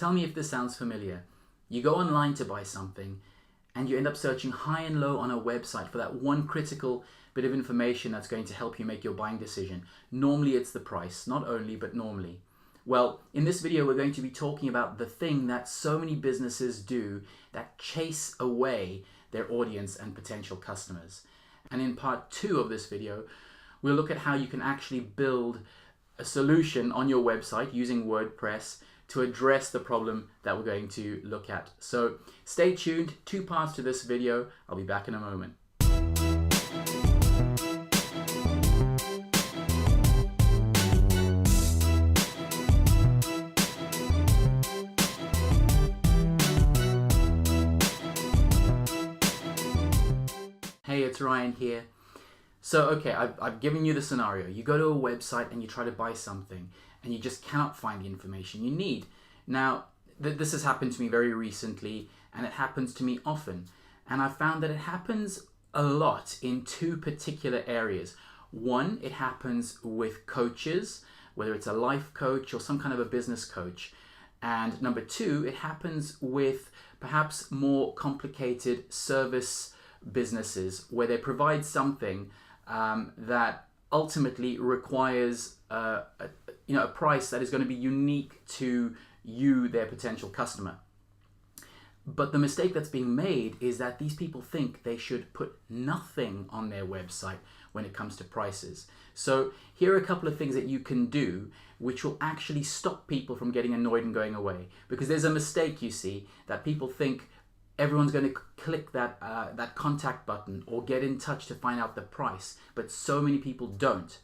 Tell me if this sounds familiar. You go online to buy something and you end up searching high and low on a website for that one critical bit of information that's going to help you make your buying decision. Normally it's the price, not only, but normally. Well, in this video, we're going to be talking about the thing that so many businesses do that chase away their audience and potential customers. And in part 2 of this video, we'll look at how you can actually build a solution on your website using WordPress to address the problem that we're going to look at. So stay tuned, 2 parts to this video. I'll be back in a moment. Hey, it's Ryan here. So, okay, I've given you the scenario. You go to a website and you try to buy something and you just cannot find the information you need. Now, this has happened to me very recently and it happens to me often. And I found that it happens a lot in 2 particular areas. One, it happens with coaches, whether it's a life coach or some kind of a business coach. And number 2, it happens with perhaps more complicated service businesses where they provide something that ultimately requires a price that is going to be unique to you, their potential customer. But the mistake that's being made is that these people think they should put nothing on their website when it comes to prices. So here are a couple of things that you can do which will actually stop people from getting annoyed and going away. Because there's a mistake, you see, that people think everyone's going to click that contact button or get in touch to find out the price, but so many people don't.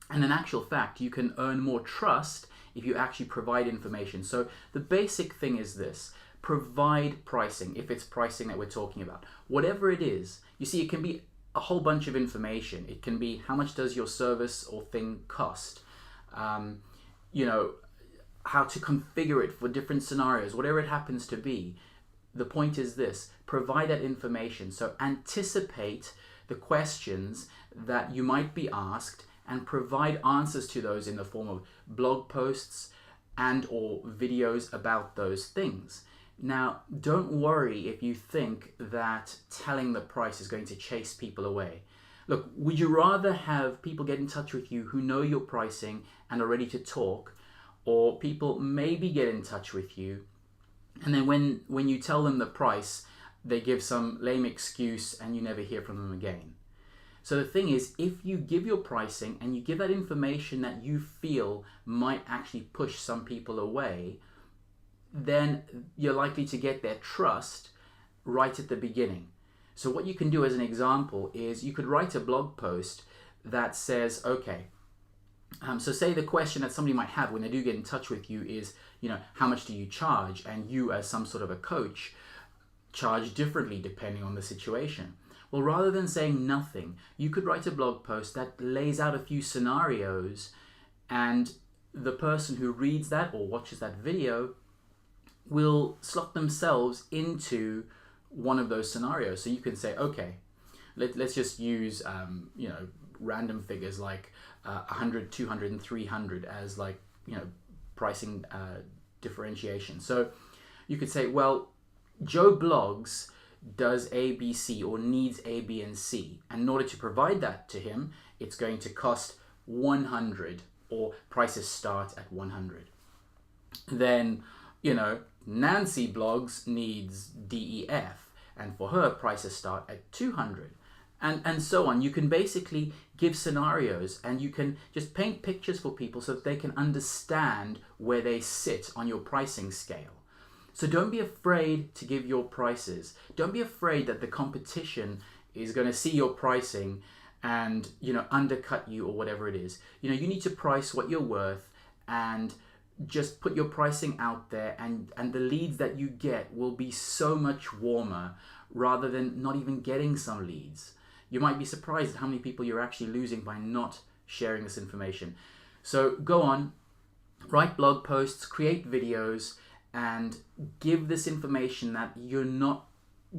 And in actual fact, you can earn more trust if you actually provide information. So the basic thing is this: provide pricing, if it's pricing that we're talking about. Whatever it is, you see, it can be a whole bunch of information. It can be how much does your service or thing cost, how to configure it for different scenarios, whatever it happens to be. The point is this: provide that information. So anticipate the questions that you might be asked and provide answers to those in the form of blog posts and or videos about those things. Now, don't worry if you think that telling the price is going to chase people away. Look, would you rather have people get in touch with you who know your pricing and are ready to talk, or people maybe get in touch with you and then when you tell them the price, they give some lame excuse and you never hear from them again? So the thing is, if you give your pricing and you give that information that you feel might actually push some people away, then you're likely to get their trust right at the beginning. So what you can do as an example is you could write a blog post that says, okay, so say the question that somebody might have when they do get in touch with you is, how much do you charge? And you, as some sort of a coach, charge differently depending on the situation. Well, rather than saying nothing, you could write a blog post that lays out a few scenarios, and the person who reads that or watches that video will slot themselves into one of those scenarios. So you can say, okay, let's just use random figures like 100, 200, and 300 as pricing differentiation. So you could say, well, Joe blogs does A, B, C, or needs A, B, and C. And in order to provide that to him, it's going to cost 100, or prices start at 100. Then, Nancy blogs needs D, E, F, and for her, prices start at 200. And so on. You can basically give scenarios and you can just paint pictures for people so that they can understand where they sit on your pricing scale. So don't be afraid to give your prices. Don't be afraid that the competition is going to see your pricing and undercut you or whatever it is. You need to price what you're worth and just put your pricing out there, and the leads that you get will be so much warmer rather than not even getting some leads. You might be surprised at how many people you're actually losing by not sharing this information. So go on, write blog posts, create videos, and give this information that you're not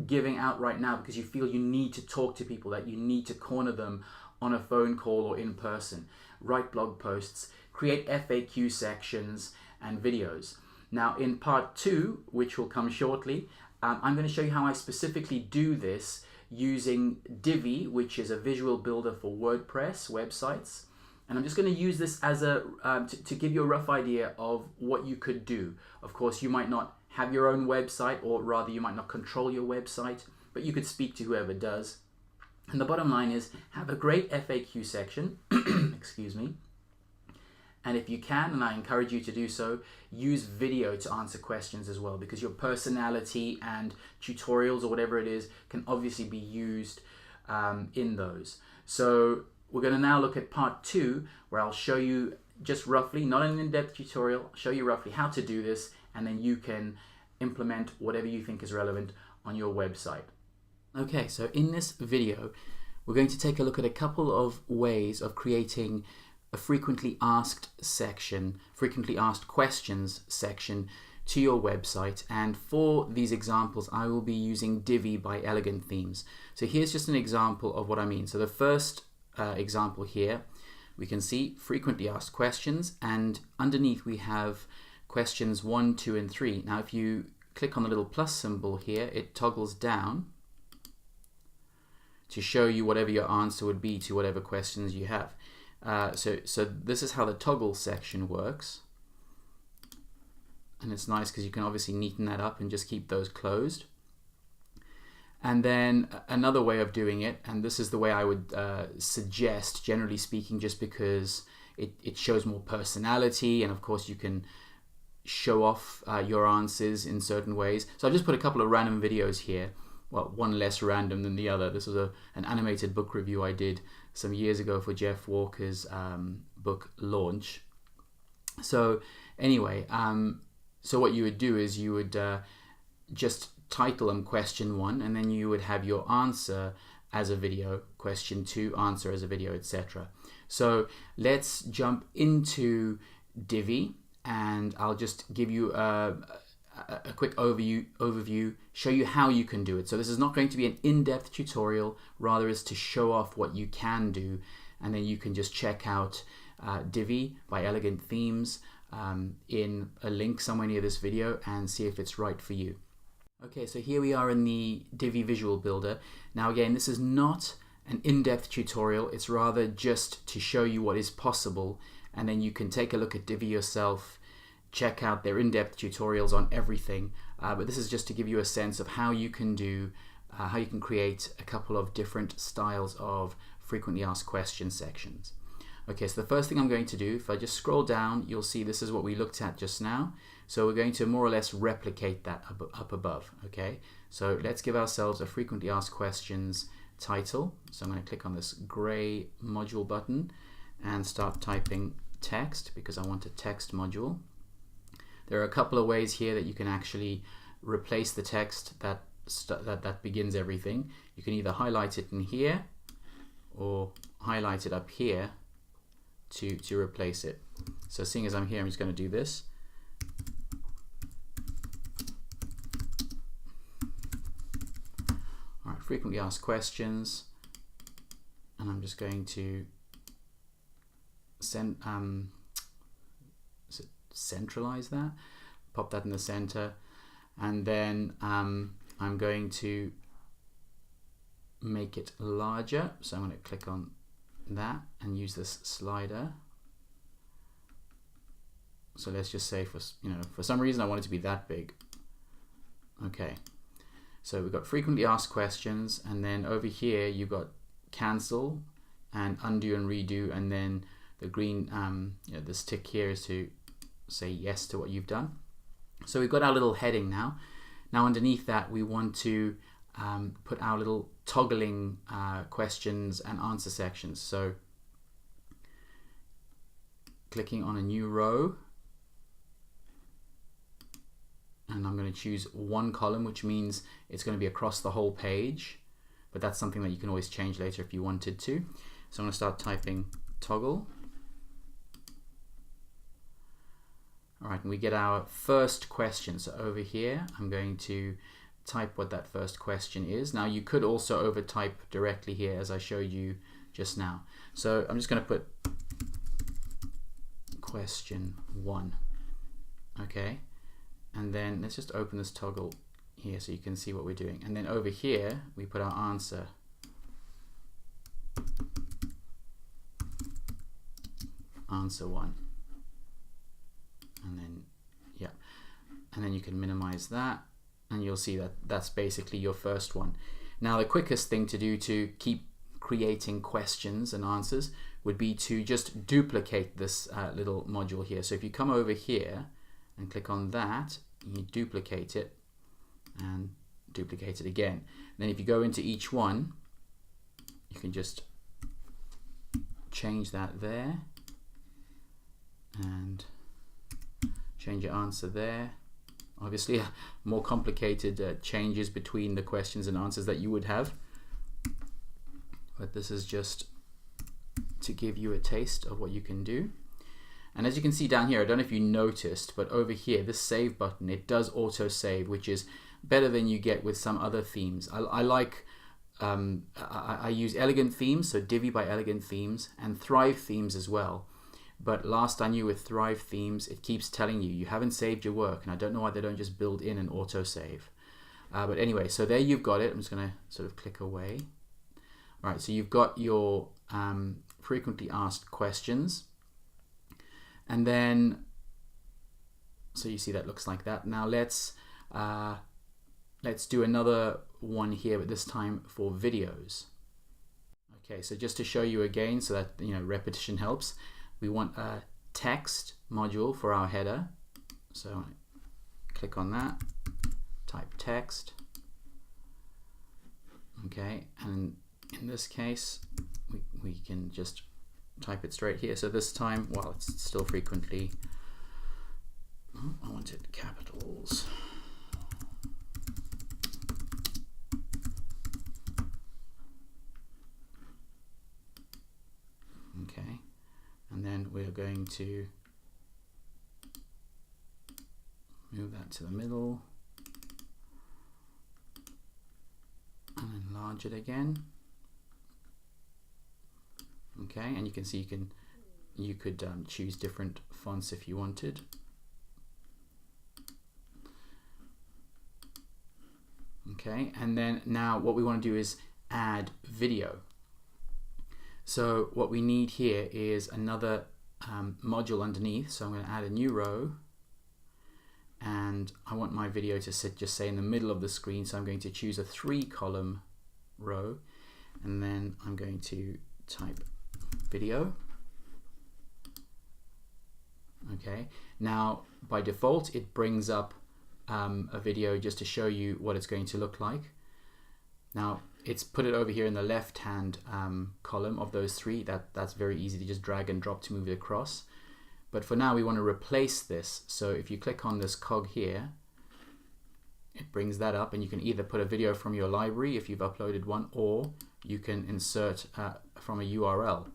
giving out right now because you feel you need to talk to people, that you need to corner them on a phone call or in person. Write blog posts, create FAQ sections and videos. Now in part 2, which will come shortly, I'm going to show you how I specifically do this using Divi, which is a visual builder for WordPress websites. And I'm just going to use this as a to give you a rough idea of what you could do. Of course, you might not have your own website, or rather you might not control your website, but you could speak to whoever does. And the bottom line is, have a great FAQ section, excuse me. And if you can, and I encourage you to do so, use video to answer questions as well, because your personality and tutorials or whatever it is can obviously be used in those. So we're going to now look at part 2, where I'll show you just roughly, not an in-depth tutorial, I'll show you roughly how to do this, and then you can implement whatever you think is relevant on your website. Okay, so in this video, we're going to take a look at a couple of ways of creating a frequently asked section, frequently asked questions section to your website. And for these examples, I will be using Divi by Elegant Themes. So here's just an example of what I mean. So the first example here, we can see frequently asked questions, and underneath we have questions 1, 2, and 3. Now if you click on the little plus symbol here, it toggles down to show you whatever your answer would be to whatever questions you have. So this is how the toggle section works, and it's nice because you can obviously neaten that up and just keep those closed. And then another way of doing it, and this is the way I would suggest, generally speaking, just because it shows more personality, and of course you can show off your answers in certain ways. So I've just put a couple of random videos here. Well, one less random than the other. This was an animated book review I did some years ago for Jeff Walker's book launch. So anyway, so what you would do is you would just title them question 1, and then you would have your answer as a video, question 2, answer as a video, etc. So let's jump into Divi, and I'll just give you a quick overview, show you how you can do it. So this is not going to be an in-depth tutorial, rather is to show off what you can do, and then you can just check out Divi by Elegant Themes in a link somewhere near this video and see if it's right for you. Okay, so here we are in the Divi Visual Builder. Now again, this is not an in-depth tutorial, it's rather just to show you what is possible, and then you can take a look at Divi yourself, check out their in-depth tutorials on everything, but this is just to give you a sense of how you can do, how you can create a couple of different styles of frequently asked questions sections. Okay, so the first thing I'm going to do, if I just scroll down, you'll see this is what we looked at just now. So we're going to more or less replicate that up above. Okay, so let's give ourselves a frequently asked questions title. So I'm going to click on this gray module button and start typing text, because I want a text module. There are a couple of ways here that you can actually replace the text that begins everything. You can either highlight it in here or highlight it up here to replace it. So seeing as I'm here, I'm just going to do this. All right, frequently asked questions, and I'm just going to centralize that, pop that in the center, and then I'm going to make it larger. So I'm going to click on that and use this slider. So let's just say for some reason I want it to be that big. Okay, so we've got frequently asked questions, and then over here you've got cancel and undo and redo, and then the green this tick here is to say yes to what you've done. So we've got our little heading now. Now underneath that we want to put our little toggling questions and answer sections. So clicking on a new row, and I'm going to choose one column, which means it's going to be across the whole page, but that's something that you can always change later if you wanted to. So I'm going to start typing toggle. All right, and we get our first question. So over here, I'm going to type what that first question is. Now you could also over type directly here, as I showed you just now. So I'm just going to put question 1. Okay, and then let's just open this toggle here so you can see what we're doing. And then over here we put our answer. Answer 1. And then yeah, and then you can minimize that, and you'll see that that's basically your first one. Now the quickest thing to do to keep creating questions and answers would be to just duplicate this little module here. So if you come over here and click on that, you duplicate it and duplicate it again. And then if you go into each one, you can just change that there and change your answer there. Obviously more complicated changes between the questions and answers that you would have, but this is just to give you a taste of what you can do. And as you can see down here, I don't know if you noticed, but over here, this save button, it does auto save, which is better than you get with some other themes. I use Elegant Themes, so Divi by Elegant Themes, and Thrive Themes as well. But last I knew with Thrive Themes, it keeps telling you haven't saved your work, and I don't know why they don't just build in an auto save. But anyway, so there you've got it. I'm just going to sort of click away. All right, so you've got your frequently asked questions, and then so you see that looks like that. Now let's do another one here, but this time for videos. Okay, so just to show you again, so that repetition helps. We want a text module for our header. So click on that, type text. Okay, and in this case, we can just type it straight here. So this time, well, it's still frequently, I wanted capitals. Okay, and then we're going to move that to the middle and enlarge it again. Okay, and you can see you could choose different fonts if you wanted. Okay, and then now what we want to do is add video. So what we need here is another module underneath. So I'm going to add a new row, and I want my video to sit just say in the middle of the screen. So I'm going to choose a 3-column row, and then I'm going to type video. Okay, now by default it brings up a video just to show you what it's going to look like. Now it's put it over here in the left hand column of those 3. That's very easy to just drag and drop to move it across. But for now we want to replace this. So if you click on this cog here, it brings that up, and you can either put a video from your library if you've uploaded one, or you can insert from a URL.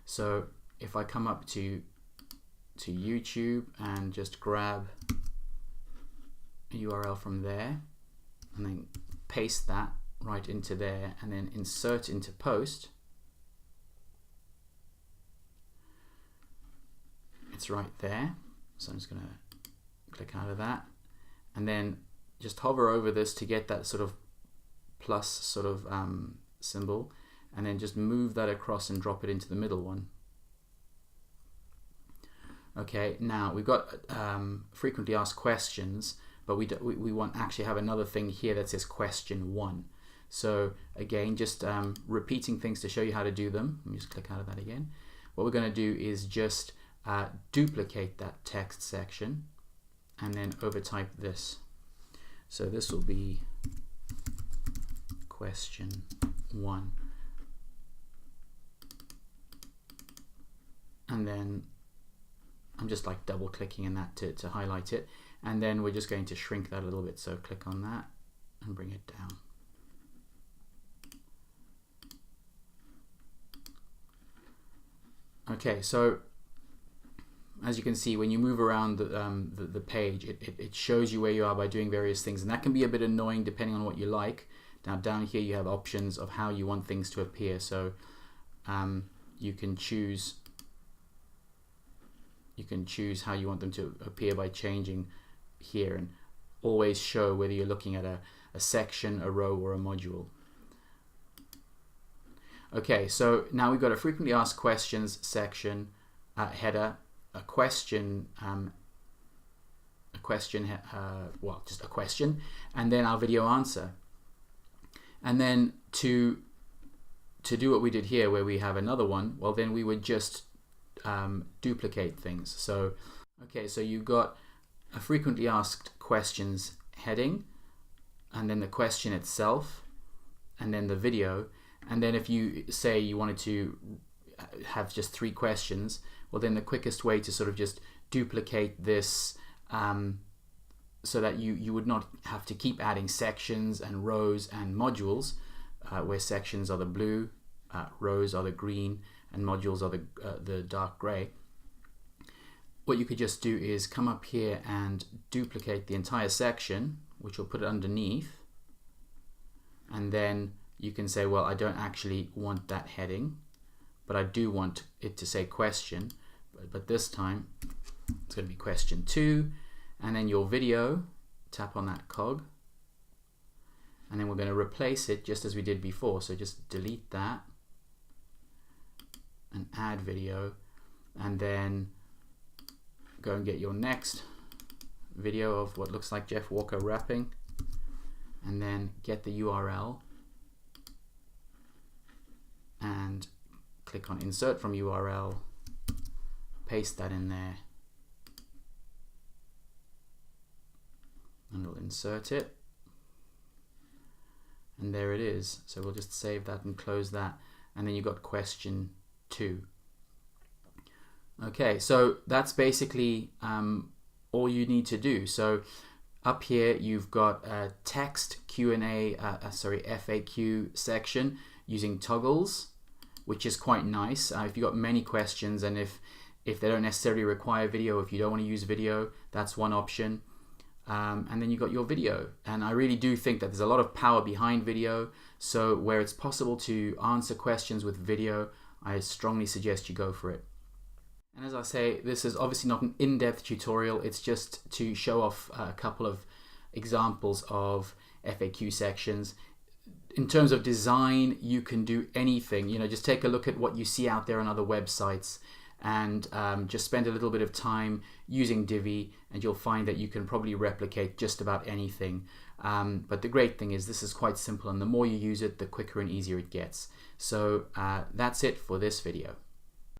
So if I come up to YouTube and just grab a URL from there and then paste that right into there and then insert into post, it's right there. So I'm just going to click out of that and then just hover over this to get that sort of plus sort of symbol, and then just move that across and drop it into the middle one. Okay, now we've got frequently asked questions, but we want actually have another thing here that says question 1. So again, just repeating things to show you how to do them. Let me just click out of that again. What we're going to do is just duplicate that text section and then overtype this. So this will be question 1. And then I'm just like double clicking in that to highlight it, and then we're just going to shrink that a little bit. So click on that and bring it down. Okay, so as you can see, when you move around the page, it shows you where you are by doing various things, and that can be a bit annoying depending on what you like. Now down here you have options of how you want things to appear. So you can choose how you want them to appear by changing here, and always show whether you're looking at a section, a row, or a module. Okay, so now we've got a frequently asked questions section, header, a question, just a question, and then our video answer. And then to do what we did here, where we have another one, well, then we would just duplicate things. So, okay, so you've got a frequently asked questions heading, and then the question itself, and then the video. And then if you say you wanted to have just 3 questions, well, then the quickest way to sort of just duplicate this so that you would not have to keep adding sections and rows and modules, where sections are the blue, rows are the green, and modules are the dark gray. What you could just do is come up here and duplicate the entire section, which will put it underneath, and then you can say, well, I don't actually want that heading, but I do want it to say question, but this time it's going to be question 2, and then your video, tap on that cog, and then we're going to replace it just as we did before. So just delete that and add video, and then go and get your next video of what looks like Jeff Walker rapping, and then get the URL and click on insert from URL, paste that in there, and we'll insert it, and there it is. So we'll just save that and close that, and then you've got question 2. Okay, so that's basically all you need to do. So up here you've got a text Q&A, FAQ section using toggles, which is quite nice. If you've got many questions, and if they don't necessarily require video, if you don't want to use video, that's one option. And then you've got your video. And I really do think that there's a lot of power behind video. So where it's possible to answer questions with video, I strongly suggest you go for it. And as I say, this is obviously not an in-depth tutorial. It's just to show off a couple of examples of FAQ sections. In terms of design, you can do anything. You know, just take a look at what you see out there on other websites, and just spend a little bit of time using Divi, and you'll find that you can probably replicate just about anything. But the great thing is this is quite simple, and the more you use it, the quicker and easier it gets. So that's it for this video.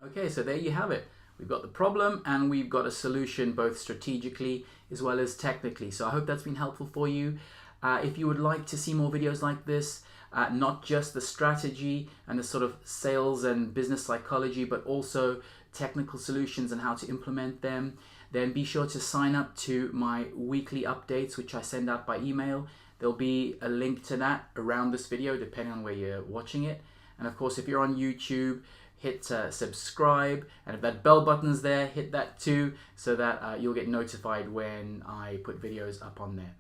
Okay, so there you have it. We've got the problem and we've got a solution, both strategically as well as technically. So I hope that's been helpful for you. If you would like to see more videos like this, not just the strategy and the sort of sales and business psychology, but also technical solutions and how to implement them, then be sure to sign up to my weekly updates, which I send out by email. There'll be a link to that around this video, depending on where you're watching it. And of course, if you're on YouTube, hit subscribe, and if that bell button's there, hit that too, so that you'll get notified when I put videos up on there.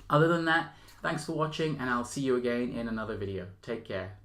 Other than that, thanks for watching, and I'll see you again in another video. Take care.